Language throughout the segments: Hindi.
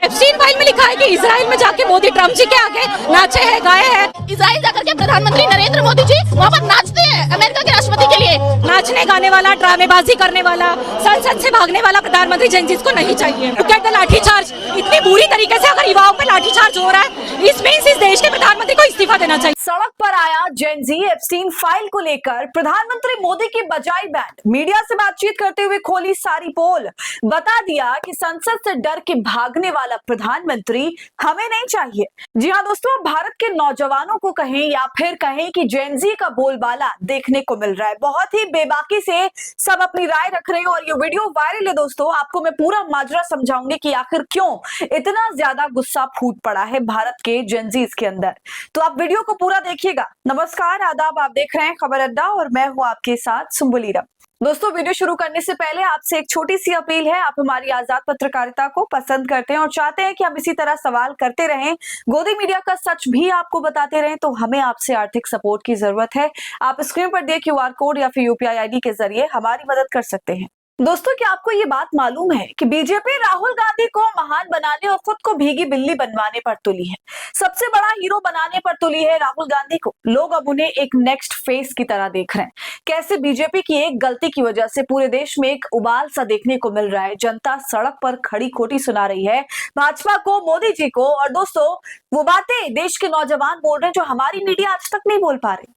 एप्स्टीन फाइल में लिखा है कि इजराइल में जाके मोदी ट्रम्प जी के आगे नाचे हैं, गाए हैं। इजराइल जाकर के प्रधानमंत्री नरेंद्र मोदी जी वहाँ पर नाचते हैं अमेरिका के राष्ट्रपति के लिए। नाचने गाने वाला, ड्रामेबाजी करने वाला, संसद से भागने वाला प्रधानमंत्री जेनजीज को नहीं चाहिए। कहते लाठीचार्ज इतनी बुरी तरीके से अगर युवाओं पे लाठीचार्ज हो रहा है, इसमें इस देश के प्रधानमंत्री को इस्तीफा देना चाहिए। सड़क पर आया जेनजी एप्स्टीन फाइल को लेकर प्रधानमंत्री मोदी की बजाई बैंड। मीडिया से बातचीत करते हुए खोली सारी पोल, बता दिया कि संसद से डर के भागने वाला प्रधानमंत्री हमें नहीं चाहिए। जी हाँ दोस्तों, भारत के नौजवानों को कहें या फिर कहें कि जेनजी का बोलबाला देखने को मिल रहा है। बहुत ही बेबाकी से सब अपनी राय रख रहे हैं और ये वीडियो वायरल है दोस्तों। आपको मैं पूरा माजरा समझाऊंगी कि आखिर क्यों इतना ज्यादा गुस्सा फूट पड़ा है भारत के जेनजीज के अंदर। तो आप वीडियो को पूरा देखिएगा। नमस्कार, आदाब, आप देख रहे हैं खबर अड्डा और मैं हूं आपके साथ सुम्बुलीरम। दोस्तों, वीडियो शुरू करने से पहले आपसे एक छोटी सी अपील है। आप हमारी आजाद पत्रकारिता को पसंद करते हैं और चाहते हैं कि हम इसी तरह सवाल करते रहें, गोदी मीडिया का सच भी आपको बताते रहें, तो हमें आपसे आर्थिक सपोर्ट की जरूरत है। आप स्क्रीन पर दिए क्यूआर कोड या फिर यूपीआई आईडी के जरिए हमारी मदद कर सकते हैं। दोस्तों, क्या आपको ये बात मालूम है कि बीजेपी राहुल गांधी को महान बनाने और खुद को भीगी बिल्ली बनवाने पर तुली है। सबसे बड़ा हीरो बनाने पर तुली है राहुल गांधी को। लोग अब उन्हें एक नेक्स्ट फेस की तरह देख रहे हैं। कैसे बीजेपी की एक गलती की वजह से पूरे देश में एक उबाल सा देखने को मिल रहा है। जनता सड़क पर खड़ी खोटी सुना रही है भाजपा को, मोदी जी को। और दोस्तों, वो बातें देश के नौजवान बोल रहे हैं जो हमारी मीडिया आज तक नहीं बोल पा रही।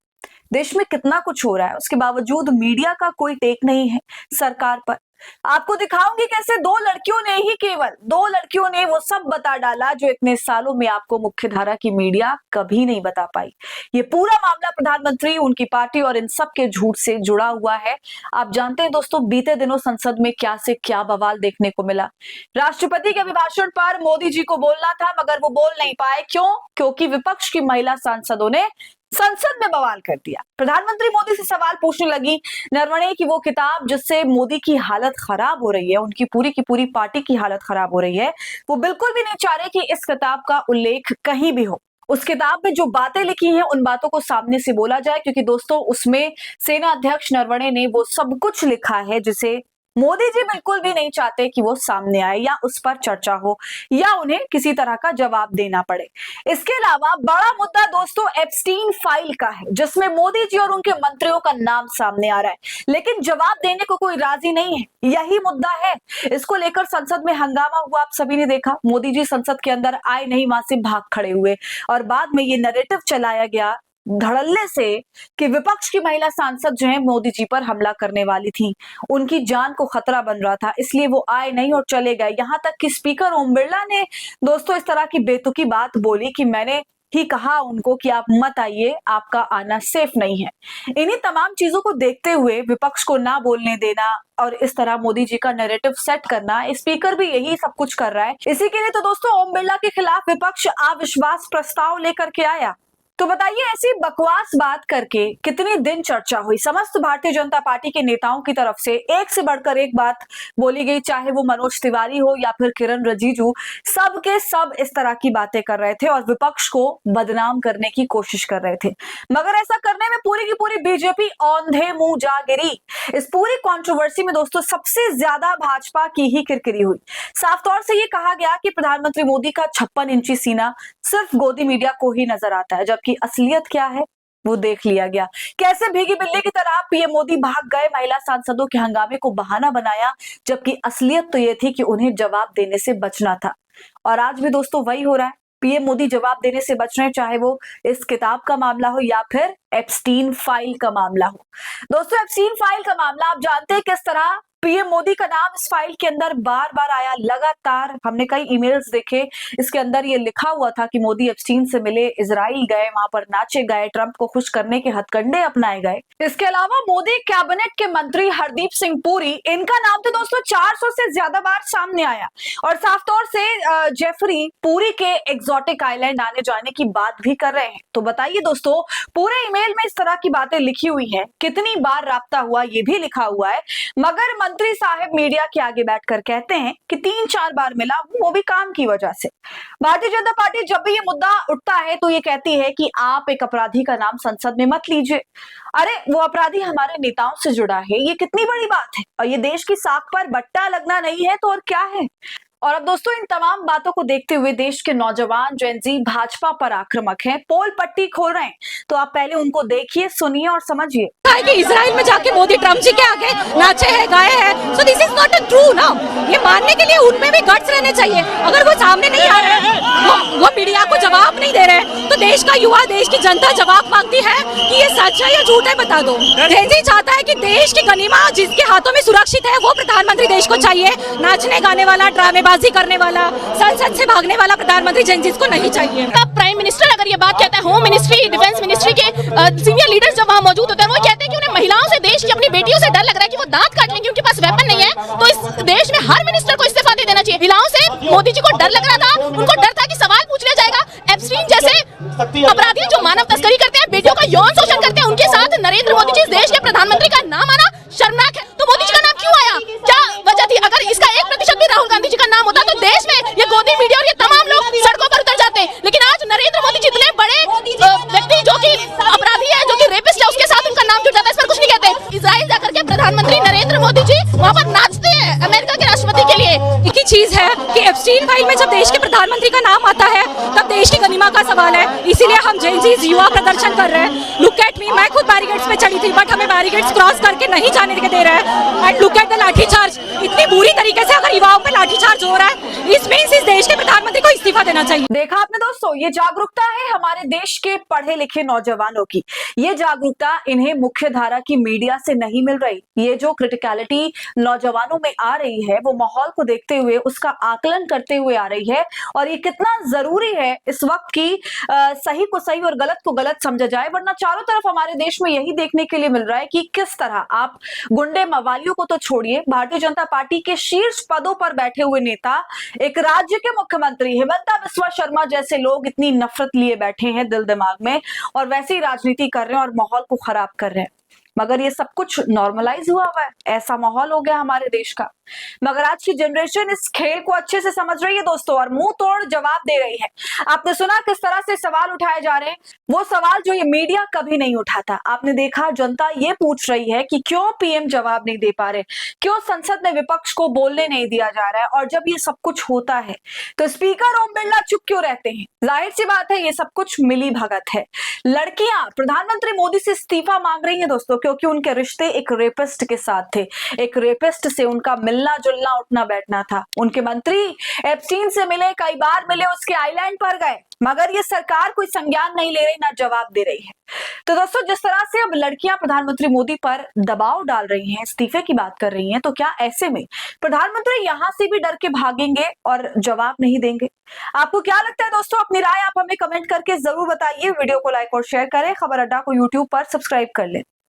देश में कितना कुछ हो रहा है, उसके बावजूद मीडिया का कोई टेक नहीं है सरकार पर। आपको दिखाऊंगी कैसे केवल दो लड़कियों ने वो सब बता डाला जो इतने सालों में आपको मुख्यधारा की मीडिया कभी नहीं बता पाई। ये पूरा मामला प्रधानमंत्री, उनकी पार्टी और इन सब के झूठ से जुड़ा हुआ है। आप जानते हैं दोस्तों, बीते दिनों संसद में क्या से क्या बवाल देखने को मिला। राष्ट्रपति के अभिभाषण पर मोदी जी को बोलना था मगर वो बोल नहीं पाए। क्यों? क्योंकि विपक्ष की महिला सांसदों ने संसद में बवाल कर दिया। प्रधानमंत्री मोदी से सवाल पूछने लगी नरवणे की वो किताब जिससे मोदी की हालत खराब हो रही है, उनकी पूरी की पूरी पार्टी की हालत खराब हो रही है। वो बिल्कुल भी नहीं चाह रहे कि इस किताब का उल्लेख कहीं भी हो। उस किताब में जो बातें लिखी हैं उन बातों को सामने से बोला जाए, क्योंकि दोस्तों उसमें सेना अध्यक्ष नरवणे ने वो सब कुछ लिखा है जिसे मोदी जी बिल्कुल भी नहीं चाहते कि वो सामने आए या उस पर चर्चा हो या उन्हें किसी तरह का जवाब देना पड़े। इसके अलावा बड़ा मुद्दा दोस्तों एप्स्टीन फाइल का है, जिसमें मोदी जी और उनके मंत्रियों का नाम सामने आ रहा है, लेकिन जवाब देने को कोई राजी नहीं है। यही मुद्दा है। इसको लेकर संसद में हंगामा हुआ, आप सभी ने देखा। मोदी जी संसद के अंदर आए नहीं, वहां से भाग खड़े हुए और बाद में ये नैरेटिव चलाया गया धड़ल्ले से कि विपक्ष की महिला सांसद जो है मोदी जी पर हमला करने वाली थी, उनकी जान को खतरा बन रहा था, इसलिए वो आए नहीं और चले गए। यहां तक कि स्पीकर ओम बिरला ने दोस्तों इस तरह की बेतुकी बात बोली कि मैंने ही कहा उनको कि आप मत आइए, आपका आना सेफ नहीं है। इन्हीं तमाम चीजों को देखते हुए विपक्ष को ना बोलने देना और इस तरह मोदी जी का नैरेटिव सेट करना, स्पीकर भी यही सब कुछ कर रहा है। इसी के लिए तो दोस्तों ओम बिरला के खिलाफ विपक्ष अविश्वास प्रस्ताव लेकर के आया। तो बताइए, ऐसी बकवास बात करके कितनी दिन चर्चा हुई। समस्त भारतीय जनता पार्टी के नेताओं की तरफ से एक से बढ़कर एक बात बोली गई, चाहे वो मनोज तिवारी हो या फिर किरण रिजिजू, सब के सब इस तरह की बातें कर रहे थे और विपक्ष को बदनाम करने की कोशिश कर रहे थे। मगर ऐसा करने में पूरी की पूरी बीजेपी औंधे मुंह जा गिरी। इस पूरी कॉन्ट्रोवर्सी में दोस्तों सबसे ज्यादा भाजपा की ही किरकिरी हुई। साफ तौर से ये कहा गया कि प्रधानमंत्री मोदी का 56 इंची सीना सिर्फ गोदी मीडिया को ही नजर आता है, जबकि असलियत क्या है वो देख लिया गया। कैसे भीगी बिल्ली की तरह पीएम मोदी भाग गए, महिला सांसदों के हंगामे को बहाना बनाया, जबकि असलियत तो ये थी कि उन्हें जवाब देने से बचना था। और आज भी दोस्तों वही हो रहा है। पीएम मोदी जवाब देने से बच रहे हैं, चाहे वो इस किताब का मामला हो या फिर एप्स्टीन फाइल का मामला हो। दोस्तों एप्स्टीन फाइल का मामला आप जानते हैं किस तरह पीएम मोदी का नाम इस फाइल के अंदर बार बार आया। लगातार हमने कई ईमेल्स देखे, इसके अंदर ये लिखा हुआ था कि मोदी एप्स्टीन से मिले, इजराइल गए, वहां पर नाचे गए, ट्रंप को खुश करने के हथकंडे अपनाए गए। इसके अलावा मोदी कैबिनेट के मंत्री हरदीप सिंह पुरी, इनका नाम तो दोस्तों 400 से ज्यादा बार सामने आया और साफ तौर से जेफरी पुरी के एग्जॉटिक आइलैंड आने जाने की बात भी कर रहे हैं। तो बताइए दोस्तों, पूरे ईमेल में इस तरह की बातें लिखी हुई है, कितनी बार राब्ता हुआ ये भी लिखा हुआ है। मगर मंत्री साहब मीडिया के आगे बैठकर कहते हैं कि 3-4 बार मिला, वो भी काम की वजह से। भारतीय जनता पार्टी जब भी ये मुद्दा उठता है तो ये कहती है कि आप एक अपराधी का नाम संसद में मत लीजिए। अरे वो अपराधी हमारे नेताओं से जुड़ा है, ये कितनी बड़ी बात है। और ये देश की साख पर बट्टा लगना नहीं है तो और क्या है। और अब दोस्तों इन तमाम बातों को देखते हुए देश के नौजवान जेनजी भाजपा पर आक्रामक हैं, पोल पट्टी खोल रहे हैं। तो आप पहले उनको देखिए, सुनिए और समझिए। कि इजराइल में जाके मोदी ट्रम्प जी के आगे नाचे हैं, गाए हैं। So this is not a true ना। ये मानने के लिए उनमें भी गट्स रहने चाहिए। अगर वो सामने नहीं आ रहे हैं, वो मीडिया को जवाब नहीं दे रहे, तो देश का युवा, देश की जनता जवाब मांगती है कि ये सच है या झूठ है, बता दो। जेनजी चाहता है कि देश की गनीमा जिसके हाथों में सुरक्षित है वो प्रधानमंत्री देश को चाहिए। नाचने गाने वाला, ड्रामेबाजी करने वाला, संसद से भागने वाला प्रधानमंत्री जेनजी को नहीं चाहिए। प्राइम मिनिस्टर अगर ये बात कहता है, होम मिनिस्ट्री, डिफेंस मिनिस्ट्री के सीनियर लीडर्स जब वहाँ मौजूद होते हैं, वो कहते हैं कि उन्हें महिलाओं से, देश की अपनी बेटियों से डर लग रहा है कि वो दांत काट लेंगी, उनके पास वेपन नहीं है। तो इस देश में हर मिनिस्टर को इस्तीफा दे देना चाहिए। महिलाओं से मोदी जी को डर लग रहा था, उनको डर था कि सवाल पूछ लिया जाएगा। एप्स्टीन जैसे अपराधी जो मानव तस्करी करते हैं, बेटियों का यौन शोषण करते हैं, उनके साथ नरेंद्र मोदी जी इस देश के प्रधानमंत्री का नाम आना शर्मनाक है। तो मोदी जी का नाम क्यों आया? क्या वजह थी? अगर इसका 1% भी राहुल गांधी जी का नाम होता तो देश में ये गोदी मीडिया और ये तमाम लोग सड़कों पर उतर जाते। लेकिन आज नरेंद्र मोदी जी इतने बड़े व्यक्ति जो कि अपराधी है, जो कि रेपिस्ट है, उसके साथ उनका नाम जुड़ जाता है, इस पर कुछ नहीं कहते। इजराइल जाकर के प्रधानमंत्री नरेंद्र मोदी जी वहाँ पर नाचते हैं अमेरिका के राष्ट्रपति के लिए। एक ही चीज है कि एप्स्टीन फाइल में जब देश के प्रधानमंत्री का नाम आता है तब देश की गनीमा का सवाल है। इसीलिए हम जेनजीज युवा प्रदर्शन कर रहे हैं। लुक एट मी, मैं खुद बैरिकेड्स पे चढ़ी थी, बट हमें बैरिकेड्स क्रॉस करके नहीं जाने दे रहे हैं। And look at the lathicharge. इतनी बुरी तरीके से अगर युवाओं पे लाठीचार्ज हो रहा है, इसमें इस देश के प्रधानमंत्री को इस्तीफा देना चाहिए। देखा आपने दोस्तों, ये जागरूकता है हमारे देश के पढ़े लिखे नौजवानों की। ये जागरूकता इन्हें मुख्य धारा की मीडिया से नहीं मिल रही। ये जो क्रिटिकलिटी नौजवानों में आ रही है, वो माहौल को देखते हुए उसका आकलन करते हुए आ रही है। और ये कितना जरूरी है इस वक्त की सही को सही और गलत को गलत समझा जाए, वरना चारों तरफ हमारे देश में यही देखने के लिए मिल रहा है कि किस तरह आप गुंडे मवालियों को तो छोड़िए, भारतीय जनता पार्टी के शीर्ष पदों पर बैठे हुए नेता, एक राज्य के मुख्यमंत्री हिमंता बिस्वा शर्मा जैसे लोग इतनी नफरत लिए बैठे हैं दिल दिमाग में, और वैसे ही राजनीति कर रहे हैं और माहौल को खराब कर रहे हैं। मगर ये सब कुछ नॉर्मलाइज हुआ है, ऐसा माहौल हो गया हमारे देश का। मगर आज की जनरेशन इस खेल को अच्छे से समझ रही है दोस्तों, और मुंह तोड़ जवाब दे रही है। आपने सुना किस तरह से सवाल उठाए जा रहे हैं, वो सवाल जो ये मीडिया कभी नहीं उठाता। आपने देखा जनता ये पूछ रही है कि क्यों पीएम जवाब नहीं दे पा रहे, क्यों संसद में विपक्ष को बोलने नहीं दिया जा रहा है। और जब ये सब कुछ होता है तो स्पीकर ओम बिरला चुप क्यों रहते हैं? जाहिर सी बात है, ये सब कुछ मिली भगत है। लड़कियां प्रधानमंत्री मोदी से इस्तीफा मांग रही है दोस्तों, क्योंकि उनके रिश्ते एक रेपिस्ट के साथ थे। एक रेपिस्ट से उनका मिलना जुलना, उठना बैठना था। उनके मंत्री एप्स्टीन से मिले, कई बार मिले, उसके आइलैंड पर गए, मगर ये सरकार कोई संज्ञान नहीं ले रही, ना जवाब दे रही है। तो दोस्तों जिस तरह से अब लड़कियां प्रधानमंत्री मोदी पर दबाव डाल रही हैं, इस्तीफे की बात कर रही हैं, तो क्या ऐसे में प्रधानमंत्री यहां से भी डर के भागेंगे और जवाब नहीं देंगे? आपको क्या लगता है दोस्तों? अपनी राय आप हमें कमेंट करके जरूर बताइए। वीडियो को लाइक और शेयर करें। खबर अड्डा को यूट्यूब पर सब्सक्राइब कर लें।